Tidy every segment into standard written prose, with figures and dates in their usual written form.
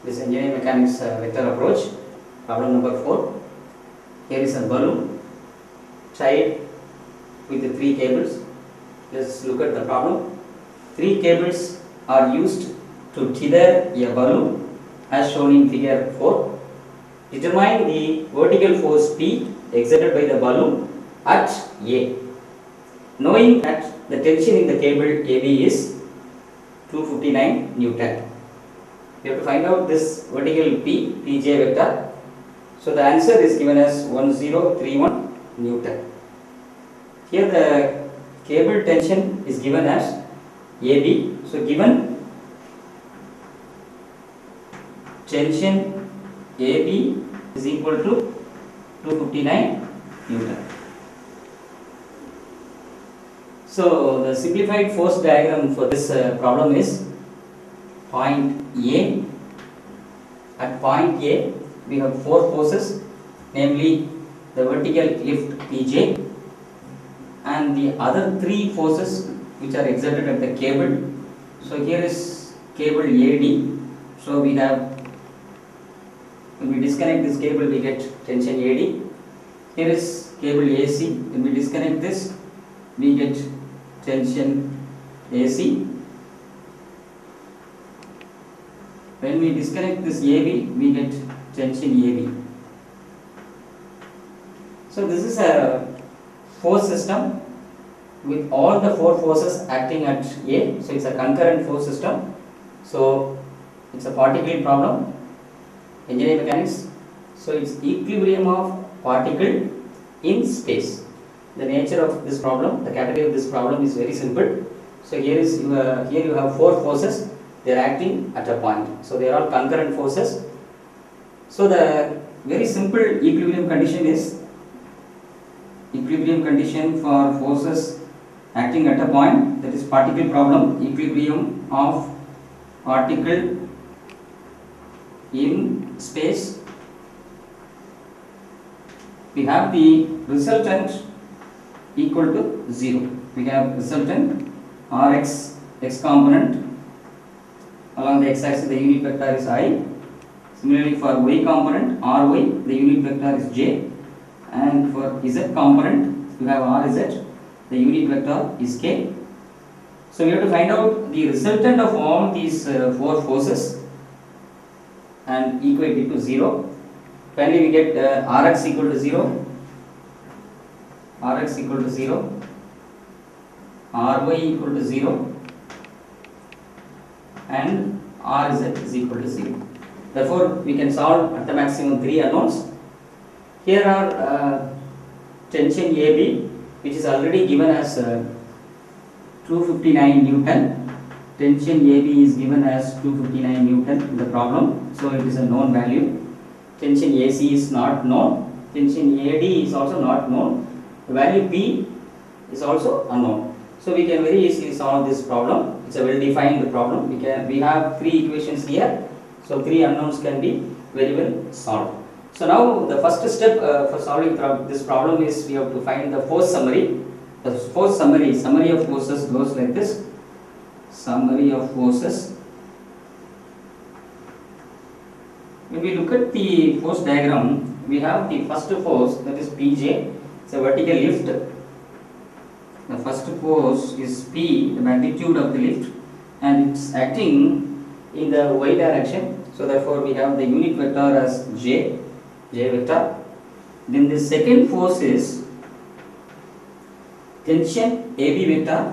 this engineering mechanics vector approach. Problem number 4. Here is a balloon tied with the 3 cables. Let's look at the problem. 3 cables are used to tether a balloon as shown in figure 4. Determine the vertical force P exerted by the balloon at A. Knowing that the tension in the cable AB is 259 Newton. We have to find out this vertical P, Pj vector. So the answer is given as 1031 Newton. Here the cable tension is given as AB. So given tension AB is equal to 259 Newton. So the simplified force diagram for this problem is point A. At point A we have 4 forces, namely the vertical lift Pj and the other 3 forces which are exerted at the cable. So here is cable AD. So we have, when we disconnect this cable we get tension AD. Here is cable AC. When we disconnect this we get tension AC. When we disconnect this AB we get tension AB. So this is a force system with all the 4 forces acting at A. So it's a concurrent force system. So it's a particle problem, engineering mechanics. So it's equilibrium of particle in space. The nature of this problem, the category of this problem is very simple. So here you have 4 forces. They are acting at a point. So they are all concurrent forces. So the very simple equilibrium condition is equilibrium condition for forces acting at a point, that is particle problem, equilibrium of particle in space. We have the resultant equal to 0. We have resultant Rx, x component, along the x-axis the unit vector is I. Similarly for y component Ry, the unit vector is j, and for z component you have Rz, the unit vector is k. So we have to find out the resultant of all these 4 forces and equate it to 0. Finally we get Rx equal to 0, Rx equal to 0, Ry equal to 0, and Rz is equal to 0. Therefore we can solve at the maximum 3 unknowns. Here are tension AB, which is already given as 259 Newton. Tension AB is given as 259 Newton in the problem, so it is a known value. Tension AC is not known. Tension AD is also not known. The value P is also unknown. So we can very easily solve this problem. It's a well defined problem. We have 3 equations here. So 3 unknowns can be very well solved. So now the first step for solving this problem is we have to find the force summary. The force summary of forces goes like this. Summary of forces. When we look at the force diagram, we have the first force, that is Pj. It's a vertical lift. The first force is P, the magnitude of the lift, and it's acting in the y direction. So therefore we have the unit vector as j vector. Then the second force is tension AB vector.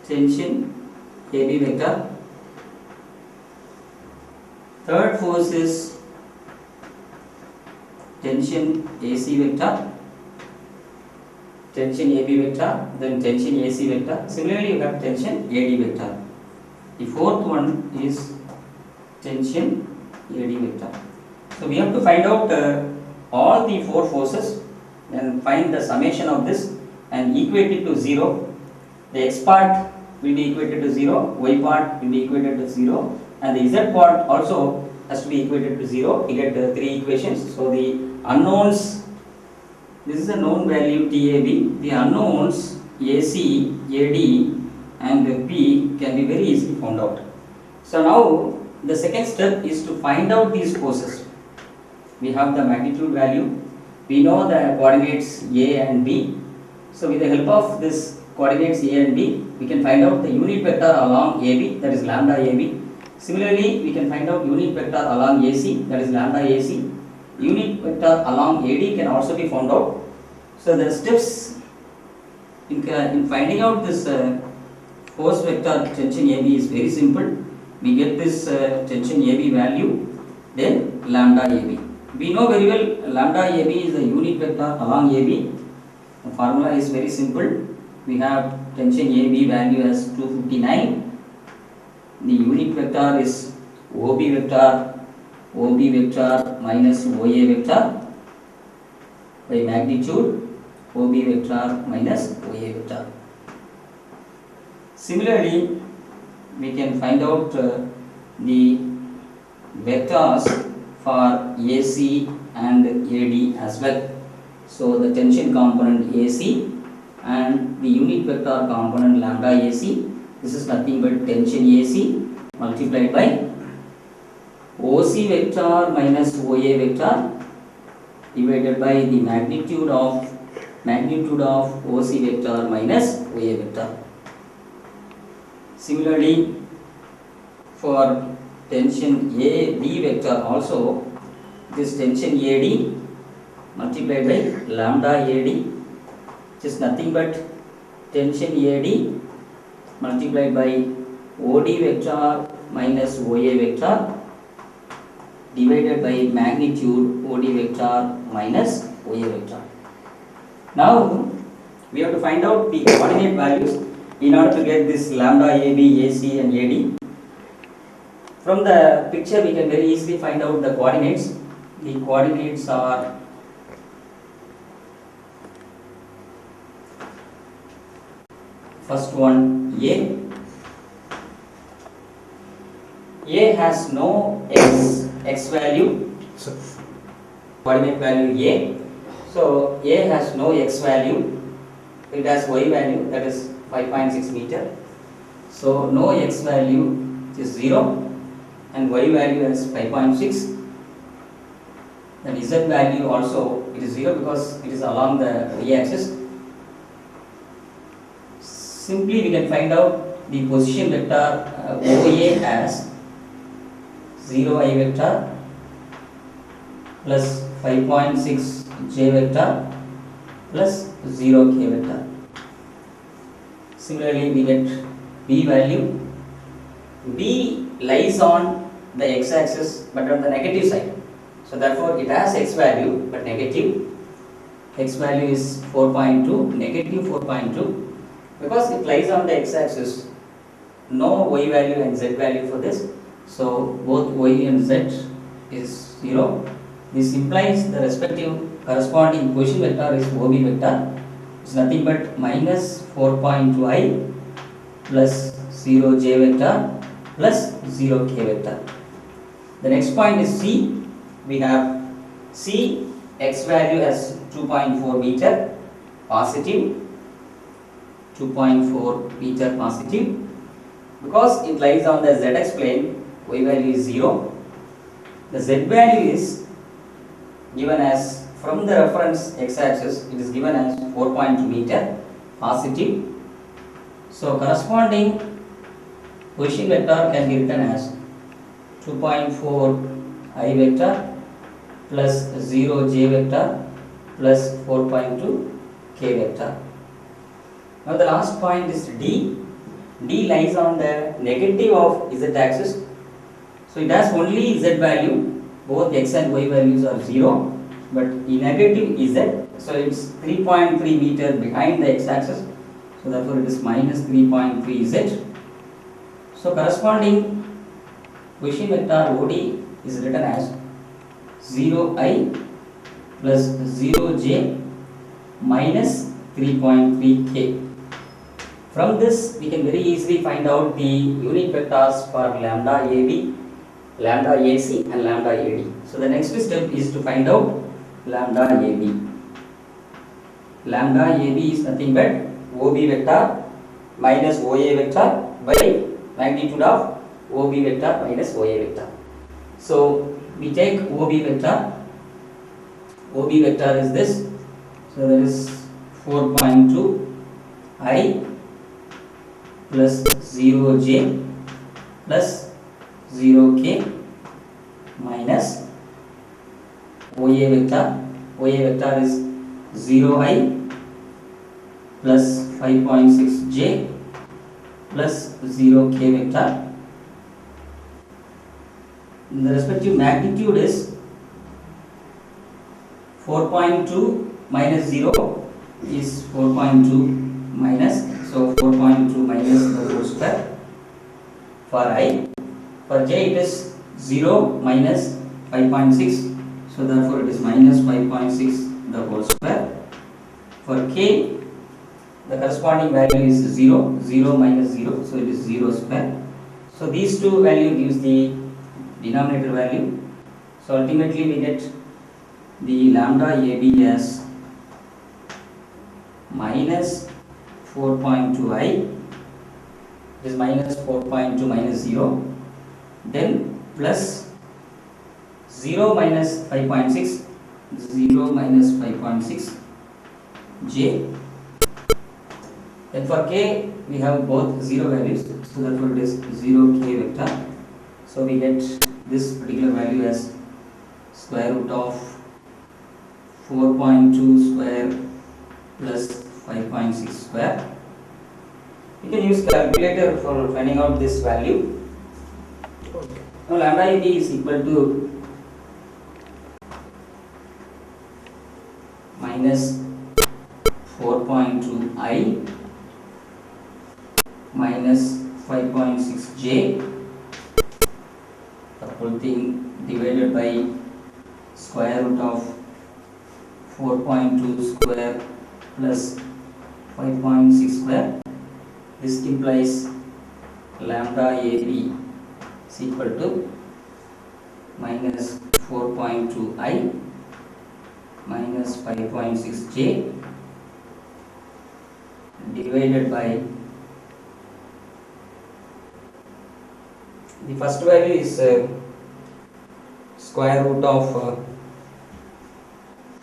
Tension AB vector. Third force is tension AC vector. Tension AB vector, then tension AC vector. Similarly you have tension AD vector. The fourth one is tension AD vector. So we have to find out all the 4 forces and find the summation of this and equate it to 0. The x part will be equated to 0, y part will be equated to 0, and the z part also has to be equated to 0. We get 3 equations. So the unknowns, this is a known value TAB. The unknowns AC, AD and P can be very easily found out. So now The second step is to find out these forces. We have the magnitude value, we know the coordinates A and B. So with the help of this coordinates A and B, we can find out the unit vector along AB, that is lambda AB. Similarly, we can find out unit vector along AC, that is lambda AC. Unit vector along AD can also be found out. So the steps in finding out this force vector tension AB is very simple. We get this tension AB value, then lambda AB. We know very well lambda AB is the unit vector along AB. The formula is very simple. We have tension AB value as 259. The unit vector is OB vector minus OA vector by magnitude OB vector minus OA vector. Similarly, we can find out the vectors for AC and AD as well. So the tension component AC and the unit vector component lambda AC, this is nothing but tension AC multiplied by OC vector minus OA vector divided by the magnitude of OC vector minus OA vector. Similarly, for tension AD vector also, this tension AD multiplied by lambda AD, which is nothing but tension AD multiplied by OD vector minus OA vector divided by magnitude OD vector minus OA vector. Now we have to find out the coordinate values in order to get this lambda AB, AC and AD. From the picture we can very easily find out the coordinates. The coordinates are first one A. A has no x value, coordinate value A. So A has no x value, it has y value, that is 5.6 meter. So no x value is 0 and y value is 5.6. Then z value also it is 0 because it is along the y axis. Simply we can find out the position vector OA as 0 I vector plus 5.6 j vector plus 0 k vector. Similarly, we get B value. B lies on the x-axis but on the negative side. So therefore, it has x value but negative. X value is 4.2, negative 4.2. Because it lies on the x-axis, no y value and z value for this. So both y and z is 0. This implies the respective corresponding position vector is OB vector. It's nothing but minus 4.2i plus 0 j vector plus 0 k vector. The next point is C. We have C x value as 2.4 meter positive, 2.4 meter positive. Because it lies on the zx plane, y value is 0. The z value is given as, from the reference x-axis, it is given as 4.2 meter positive. So corresponding position vector can be written as 2.4 I vector plus 0 j vector plus 4.2 k vector. Now the last point is D. D lies on the negative of z axis. So it has only z value. Both x and y values are 0, but in negative z, so it's 3.3 meter behind the x axis. So therefore it is minus 3.3 z. So corresponding position vector OD is written as 0i plus 0j minus 3.3k. From this we can very easily find out the unit vectors for lambda AB, lambda AC and lambda AD. So the next step is to find out lambda AB. Lambda AB is nothing but OB vector minus OA vector by magnitude of OB vector minus OA vector. So we take OB vector. OB vector is this. So that is 4.2 I plus 0j plus 0k minus OA vector. OA vector is 0I plus 5.6j plus 0k vector. The respective magnitude is 4.2 minus 0 is 4.2 minus, so 4.2 minus the whole square for I. For j it is 0 minus 5.6, so therefore it is minus 5.6 the whole square. For k the corresponding value is 0, 0 minus 0, so it is 0 square. So these two value gives the denominator value. So ultimately we get the lambda AB as minus 4.2i, is minus 4.2 minus 0, then plus 0 minus 5.6, 0 minus 5.6 j. Then for k we have both 0 values, so therefore it is 0k vector. So we get this particular value as square root of 4.2 square plus 5.6 square. You can use calculator for finding out this value. Okay. Now lambda AB is equal to minus 4.2i minus 5.6j, the whole thing divided by square root of 4.2 square plus 5.6 square. This implies lambda AB is equal to minus 4.2i minus 5.6j divided by the first value is square root of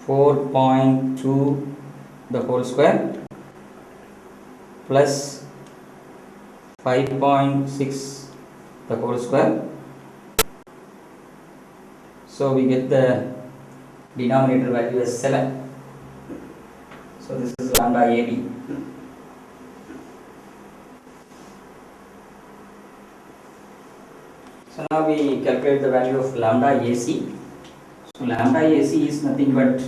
4.2 the whole square plus 5.6 the whole square. So we get the denominator value as 7. So this is lambda AB. So now we calculate the value of lambda AC. So lambda AC is nothing but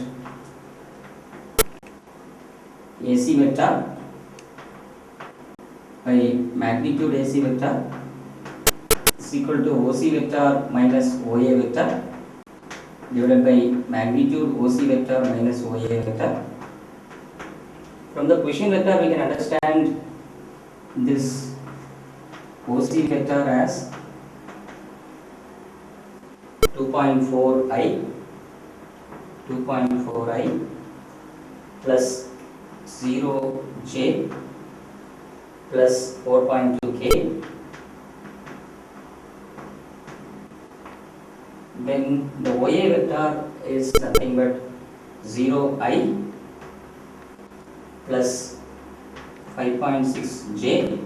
AC vector by magnitude AC vector is equal to OC vector minus OA vector divided by magnitude OC vector minus OA vector. From the position vector we can understand this OC vector as 2.4i plus 0j plus 4.2k. Then the OA vector is nothing but 0i plus 5.6j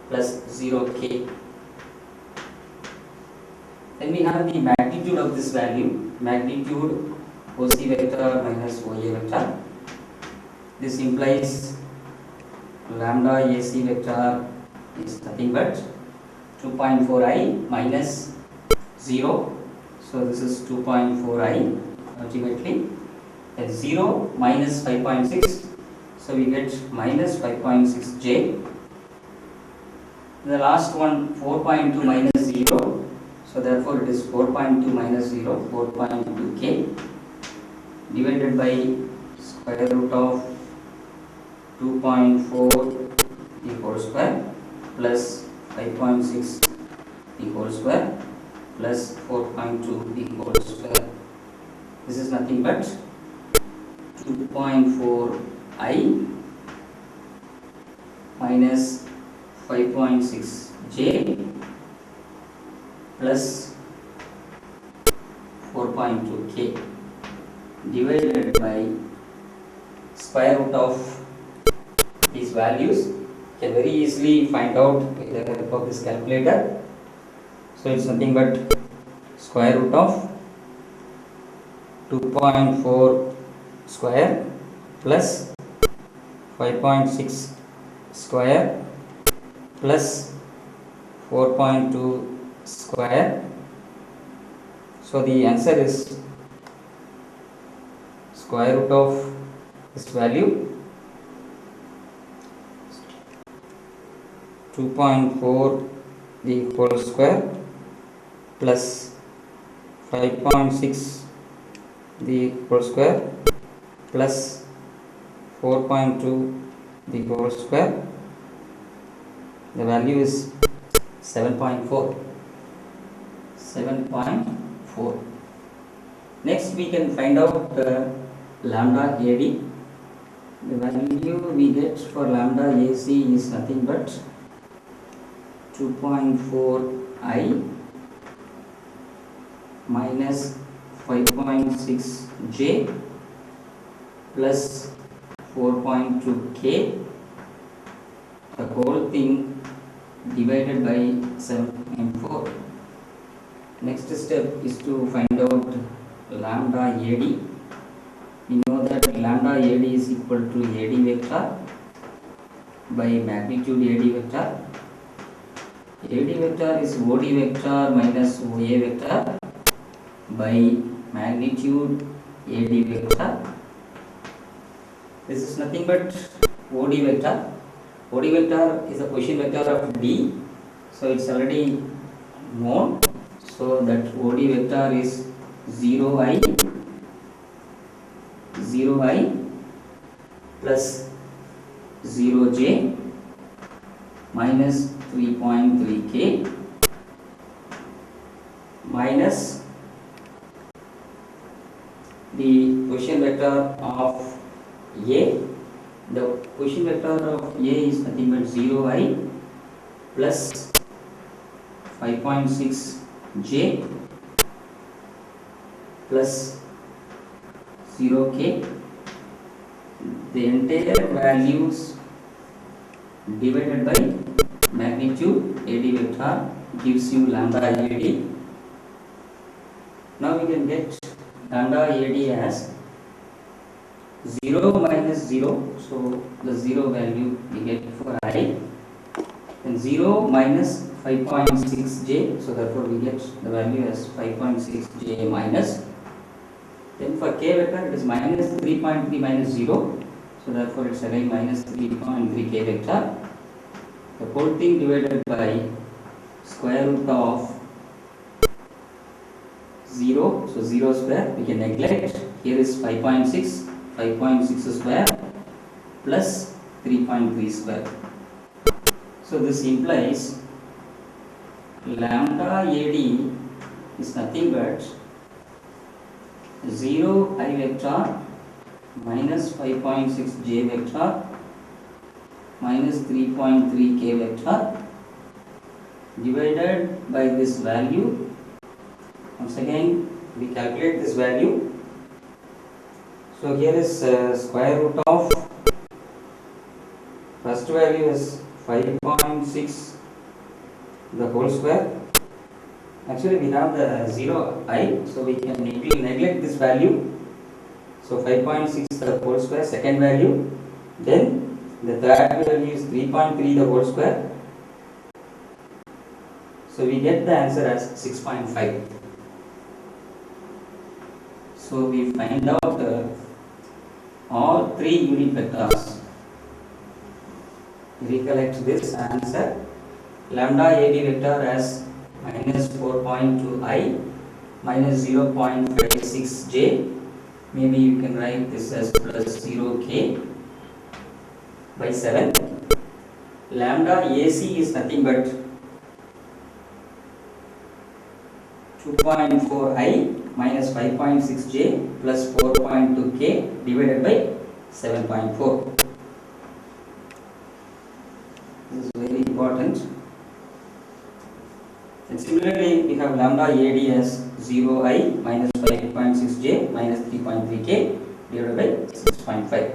plus 0k. Then we have the magnitude of this value, magnitude OC vector minus OA vector. This implies lambda AC vector is nothing but 2.4i minus 0. So this is 2.4i ultimately. Then 0 minus 5.6. So we get minus 5.6j. The last one 4.2 minus 0. So therefore it is 4.2 minus 0, 4.2k divided by square root of 2.4 the whole square plus 5.6 the whole square plus 4.2 the whole square. This is nothing but 2.4i minus 5.6j plus 4.2k divided by square root of these values. You can very easily find out with the help of this calculator. So it's nothing but square root of 2.4 square plus 5.6 square plus 4.2 square. So the answer is square root of this value 2.4 the whole square plus 5.6 the whole square plus 4.2 the whole square. The value is 7.4. Next we can find out lambda AD. The value we get for lambda AC is nothing but 2.4i minus 5.6j plus 4.2k, the whole thing divided by 7.4. Next step is to find out lambda AD. We know that lambda AD is equal to AD vector by magnitude AD vector. AD vector is OD vector minus OA vector by magnitude AD vector. This is nothing but OD vector. OD vector is a position vector of D, so it's already known. So that OD vector is 0i plus 0j minus 3.3k minus the position vector of A. The position vector of A is nothing but 0i plus 5.6j plus 0k. The entire values divided by magnitude AD vector gives you lambda AD. Now we can get lambda AD as 0 minus 0, so the 0 value we get for I, and 0 minus 5.6j, so therefore we get the value as 5.6j minus. Then for k vector it is minus 3.3 minus 0, so therefore it's again minus 3.3k vector. The whole thing divided by square root of 0, so 0 square we can neglect. Here is 5.6 square plus 3.3 square. So this implies lambda AD is nothing but 0i vector minus 5.6j vector minus 3.3k vector divided by this value. Once again we calculate this value. So here is square root of, first value is 5.6 the whole square. Actually we have the 0i, so we can neglect this value. So 5.6 the whole square, second value. Then the third value is 3.3 the whole square. So we get the answer as 6.5. So we find out all three unit vectors. Recollect this answer. Lambda AD vector as minus 4.2i minus 0.56j. Maybe you can write this as plus 0k by 7. Lambda AC is nothing but 2.4i minus 5.6j plus 4.2k divided by 7.4. This is very important. Similarly, we have lambda AD as 0i minus 5.6j minus 3.3k divided by 6.5.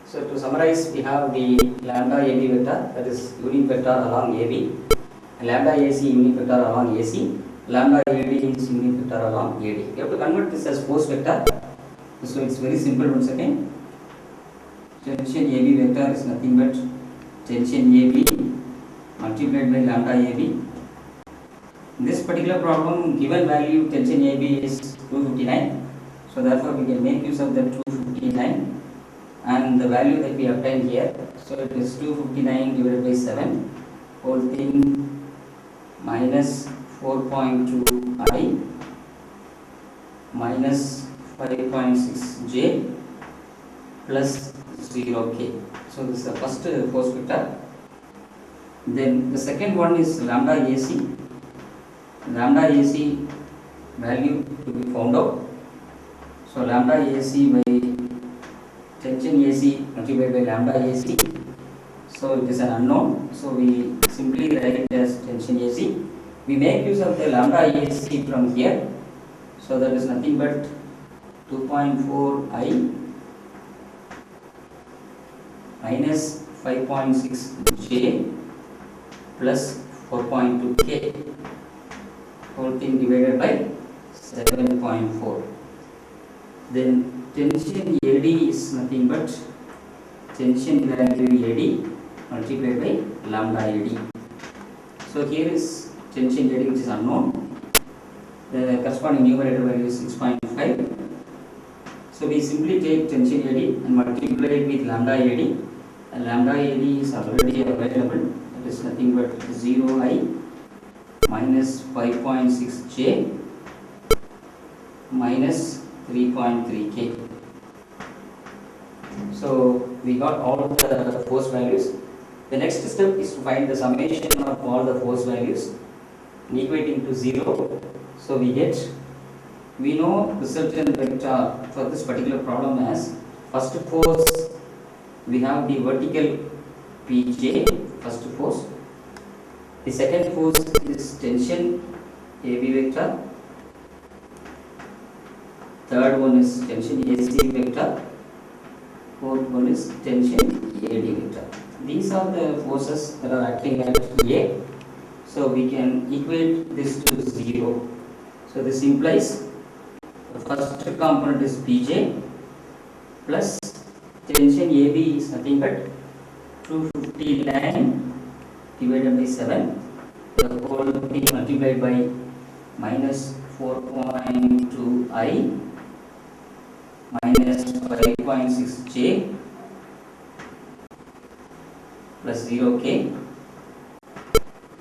So to summarize, we have the lambda AB vector, that is unit vector along AB, and lambda AC unit vector along AC, lambda AD is unit vector along AD. We have to convert this as force vector. So it's very simple. Once again, tension AB vector is nothing but tension AB multiplied by lambda AB. In this particular problem, given value tension AB is 259, so therefore we can make use of the 259 and the value that we obtained here. So it is 259 divided by 7 whole thing minus 4.2i minus 5.6j plus 0k. So this is the first force vector. Then the second one is lambda AC. Lambda AC value to be found out. So lambda AC by tension AC multiplied by lambda AC. So it is an unknown. So we simply write it as tension AC. We make use of the lambda AC from here. So that is nothing but 2.4i minus 5.6j plus 4.2k whole thing divided by 7.4. Then tension AD is nothing but tension value AD multiplied by lambda AD. So here is tension AD which is unknown. The corresponding numerator value is 6.5. So we simply take tension AD and multiply it with lambda AD. And lambda AD is already available. It is nothing but 0i minus 5.6j minus 3.3k. So we got all the force values. The next step is to find the summation of all the force values and equating to 0. So we know resultant vector for this particular problem as first force we have the vertical Pj, first force. The second force is tension AB vector. Third one is tension AC vector. Fourth one is tension AD vector. These are the forces that are acting at A. So we can equate this to 0. So this implies the first component is Pj plus tension AB is nothing but 259 divided by 7, the whole thing multiplied by minus 4.2i minus 5.6j plus 0k.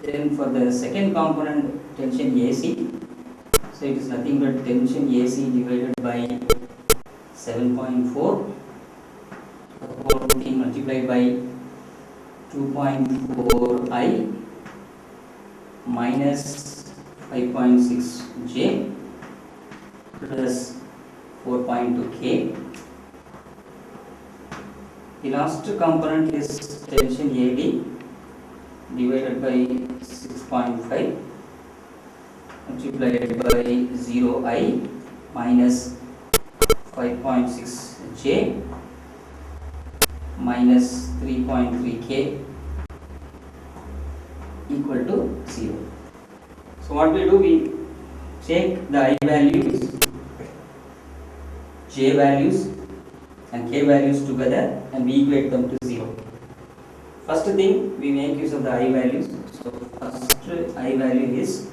Then for the second component tension AC, so it is nothing but tension AC divided by 7.4, the whole thing multiplied by 2.4i minus 5.6j plus 4.2k. The last component is tension AD divided by 6.5 multiplied by 0i minus 5.6j minus 3.3k equal to 0. So what we do, we take the I values, j values and k values together and we equate them to 0. First thing, we make use of the I values. So first I value is